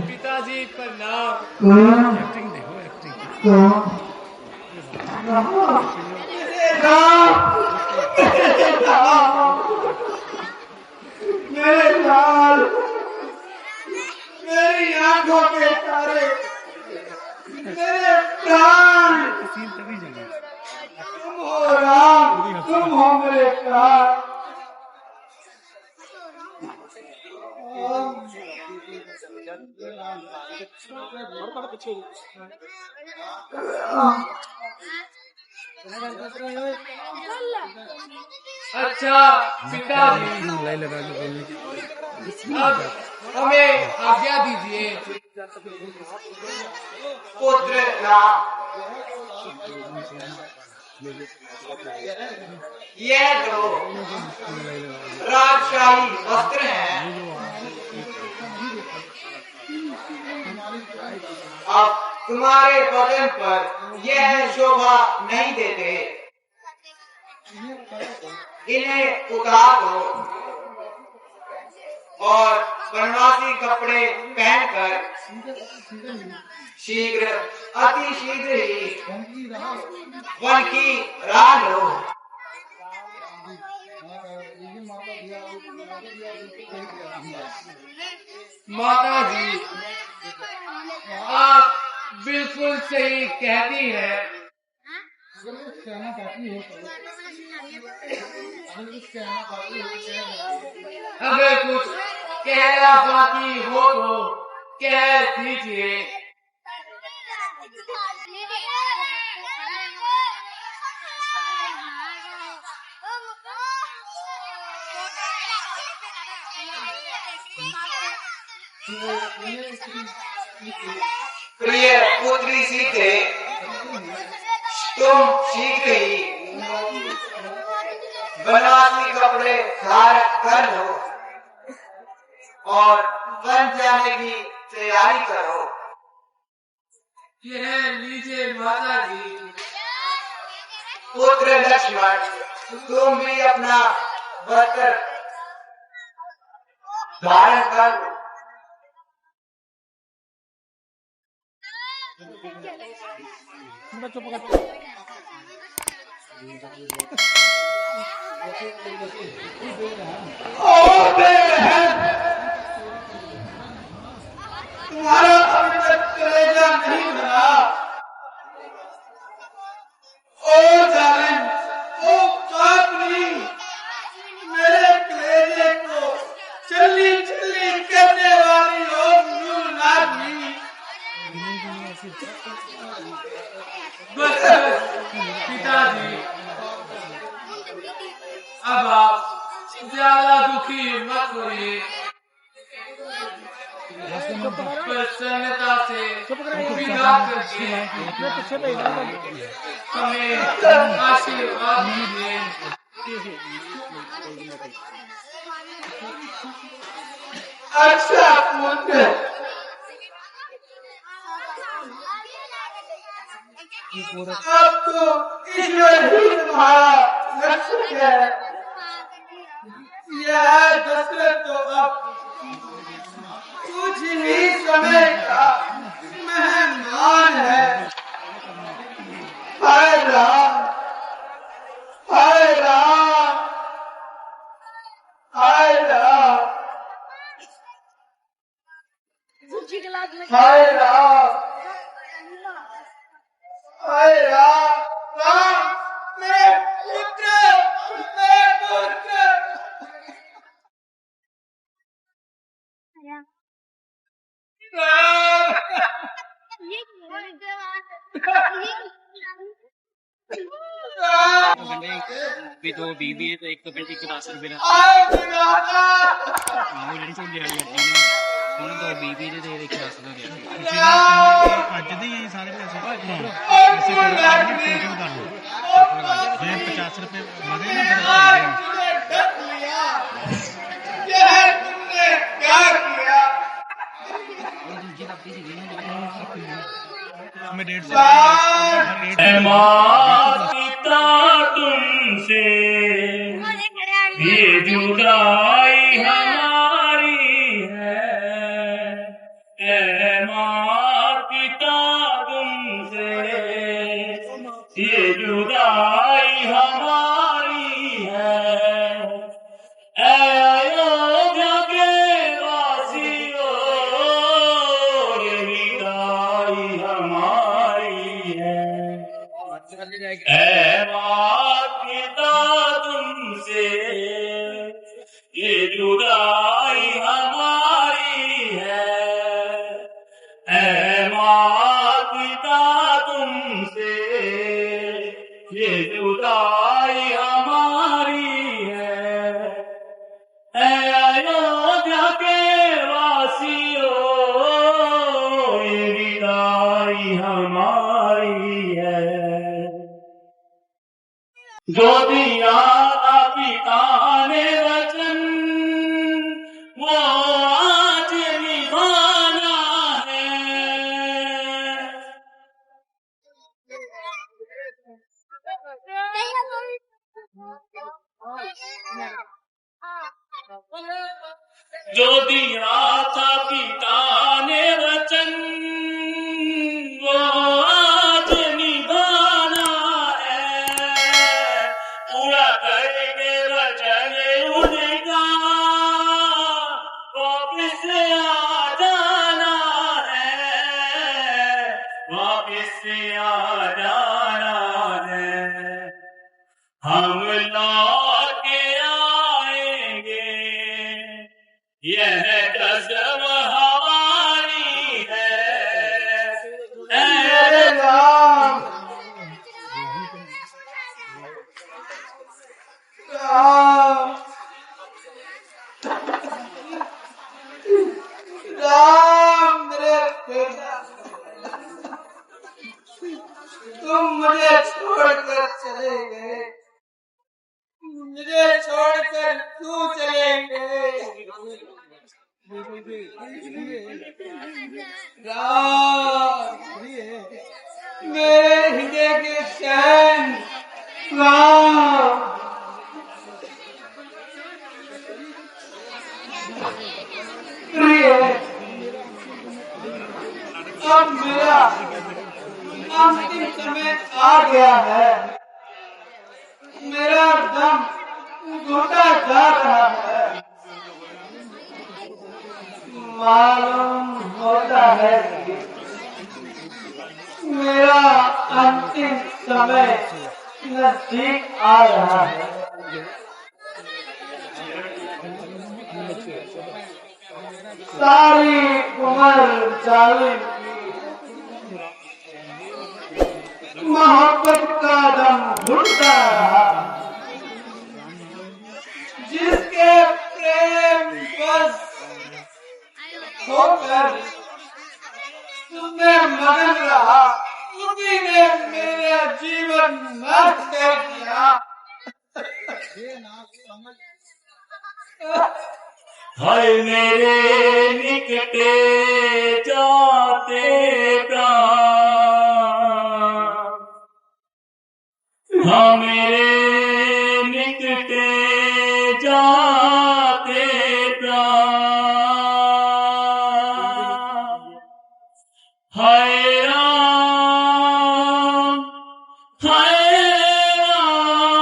पिताजी प्रणाम। एक्टिंग देखो एक्टिंग। मेरे लाल, मेरी आंखों के तारे, मेरे प्राण, तुम हो राम, तुम हो मेरे प्राण। अच्छा पिताजी, अब हमें आज्ञा दीजिए। पुत्र राम, ये जो राजशाही वस्त्र हैं, अब तुम्हारे बदन पर यह शोभा नहीं देते, इन्हें उतार दो और बनवासी कपड़े पहनकर शीघ्र, अति शीघ्र ही वन की राह लो। माता जी, आप बिल्कुल सही कहती है। अगर कुछ कहना बाकी हो तो कह दीजिए। प्रिय पुत्री सीते, तुम शीघ्र ही बनवासी कपड़े धारण कर लो और वन जाने की तैयारी करो। यह लीजिए माता जी। पुत्र लक्ष्मण, तुम भी अपना वस्त्र धारण कर लो। तुम्हारा अभी तक कलेजा नहीं भरा। ओ जालिम, ओ कातली, मेरे कलेजे को चली चली करने वाली हो नूरनाथी। बस पिताजी, अब आप ज्यादा दुखी मत होइए। प्रसन्नता से विदा करके हमें आशीर्वाद दीजिए। अच्छा पुत्र, अब तो ईश्वर ही तुम्हारा रक्षक है। यह दशरथ तो अब कुछ ही समय का मेहमान है। हाय राम, हाय राम, हाय राम, हाय राम, हाय राम, राम, मेरे पुत्र, मेरे पुत्र। भी दो 20 तो एक 10 रुपए का ਜਿਹੜੀ ਝੋਲੇ ਵਾਲੀ ਅੱਡੀ ਨੇ ਹੁਣ ਦੋ 20 ਦੇ ਇੱਕ 10 ਦਾ ਗਿਆ ਅੱਜ ਦੇ ਹੀ ਸਾਰੇ ਪੈਸੇ ਟੋਟਲ ਕਰ ਲਓ ਜੇ 50 रुपए ਵਧੇ ਨਾ दूसरी लगती सी हमें 150 तुमसे ये जुदाई हमारी है माँ पिता तुमसे ये जुदाई हमारी है अयोध्या के वासियों ये जुदाई हमारी है माँ पिता तुमसे ये जुदाई हमारी है माँ पिता तुमसे ये जुदाई हमारी है अयोध्या के वासियों ये जुदाई हमारी है जो दिया पिता ने वचन वो आज निभाना है जो दिया था पिता ने वचन वो आज निभाना है पूरा करके वचन उनका वापिस आ जाना है वापिस आ जाना है हम लौट के आएंगे यह कसम हमारी है राम मेरे बेटा तुम मुझे छोड़कर चले गए मुझे छोड़कर क्यों चले गए राम मेरे हृदय के चैन राम अब मेरा अंतिम समय आ गया है मेरा दम घुटा जा रहा है मालूम होता है कि मेरा अंतिम समय नजदीक आ रहा है सारी उम्र जालिम मोहब्बत का दम घुटता रहा जिसके प्रेम बस होकर तुम्हें मगन रहा उसी ने मेरा जीवन नष्ट कर दिया हाय मेरे निकटे जाते प्राण हाँ मेरे निकटे जाते प्राण हाय राम हाय राम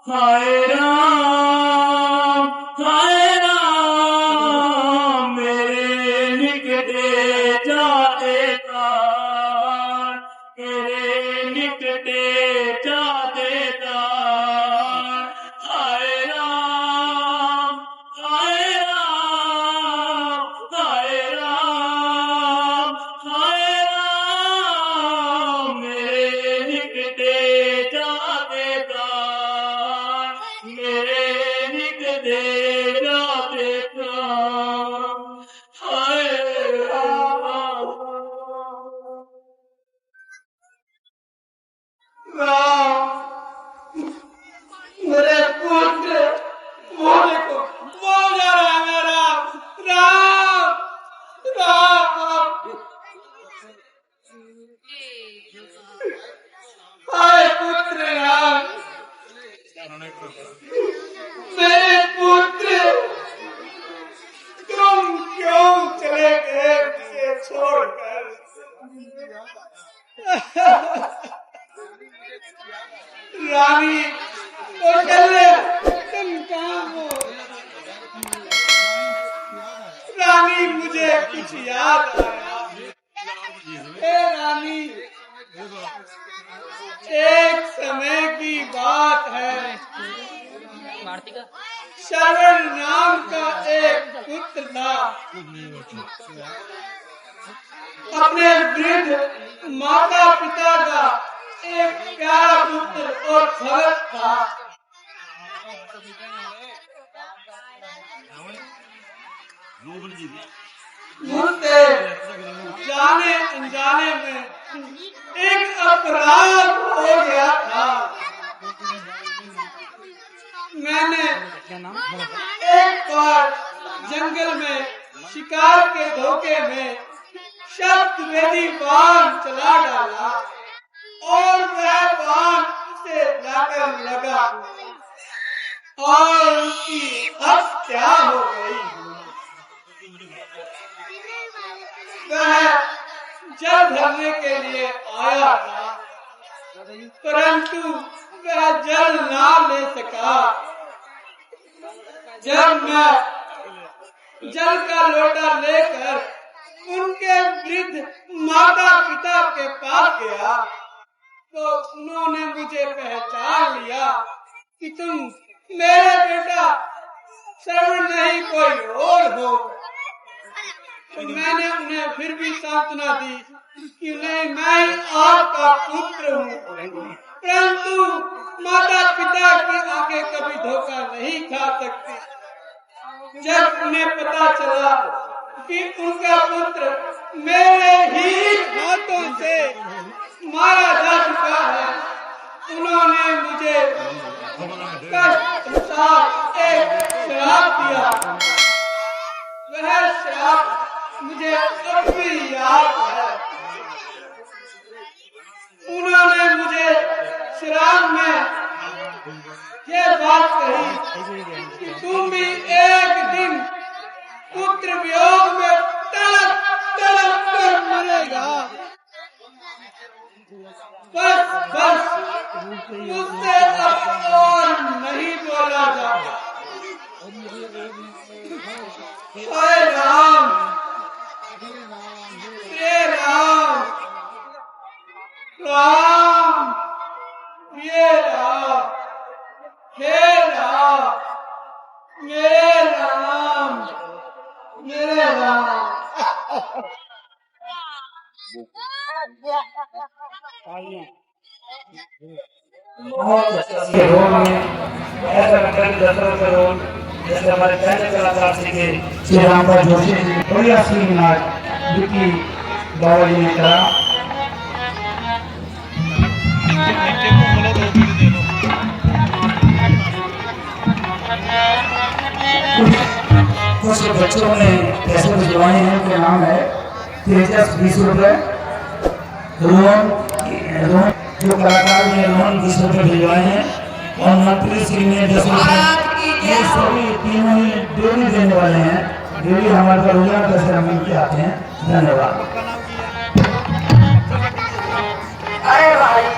हाय राम हाय राम मेरे निकटे जाते प्राण मेरे निकटे जाते प्राण हाय राम हाय राम हाय राम हाय राम मेरे निकटे तेरा बेटा हाय मेरे पुत्र वो देखो वो जा रहा है मेरा राम राम हाय पुत्र राम मेरे पुत्र तुम क्यों चले गए मुझे छोड़कर रानी कौशल्या तुम कहाँ हो रानी मुझे कुछ याद आया हे रानी एक समय की बात है श्रवण नाम का एक पुत्र था अपने वृद्ध माता पिता का एक प्यारा पुत्र और भरत था मुझसे जाने अनजाने में एक अपराध हो गया था मैंने एक बार जंगल में शिकार के धोखे में शब्द वेदी बाण चला डाला और वह बाण उसे जाकर लगा और उसकी हत्या हो गई वह जल भरने के लिए आया था परंतु वह जल ना ले सका जब मैं जल का लोटा लेकर उनके वृद्ध माता पिता के पास गया तो उन्होंने मुझे पहचान लिया कि तुम मेरे बेटा श्रवण नहीं कोई और हो तो मैंने उन्हें फिर भी सांत्वना दी कि नहीं मैं आपका पुत्र हूँ परंतु माता पिता की आगे कभी धोखा नहीं खा सकती जब उन्हें पता चला कि उनका पुत्र मेरे ही हाथों से मारा जा चुका है उन्होंने मुझे कष्ट के साथ एक श्राप दिया वह श्राप मुझे अब भी याद है उन्होंने मुझे श्राप में ये बात कही कि तुम भी एक दिन पुत्र वियोग में तड़प तड़प कर मरेगा बस बस मुझसे अब और नहीं बोला जाता हे राम हे राम राम ये राम हे राम मेरे राम मेरे राम के रोल में ऐसा दशरथ का रोल जैसे हमारे पहले कलाकार सीखे श्री रामदास जोशी जी बढ़िया सीन नाच विकी बाबा जी ने करा कुछ बच्चों ने पैसे भिजवाए हैं उनके नाम है तेजस 20 रुपए रोहन जो कलाकार ने रोहन 20 रुपए भिजवाए हैं और मंत्री श्री ने 10 रुपए ये सभी तीनों ही डेली देने वाले हैं डेली हमारे पास रोजाना पैसे हम मिलके आते हैं धन्यवाद। अरे भाई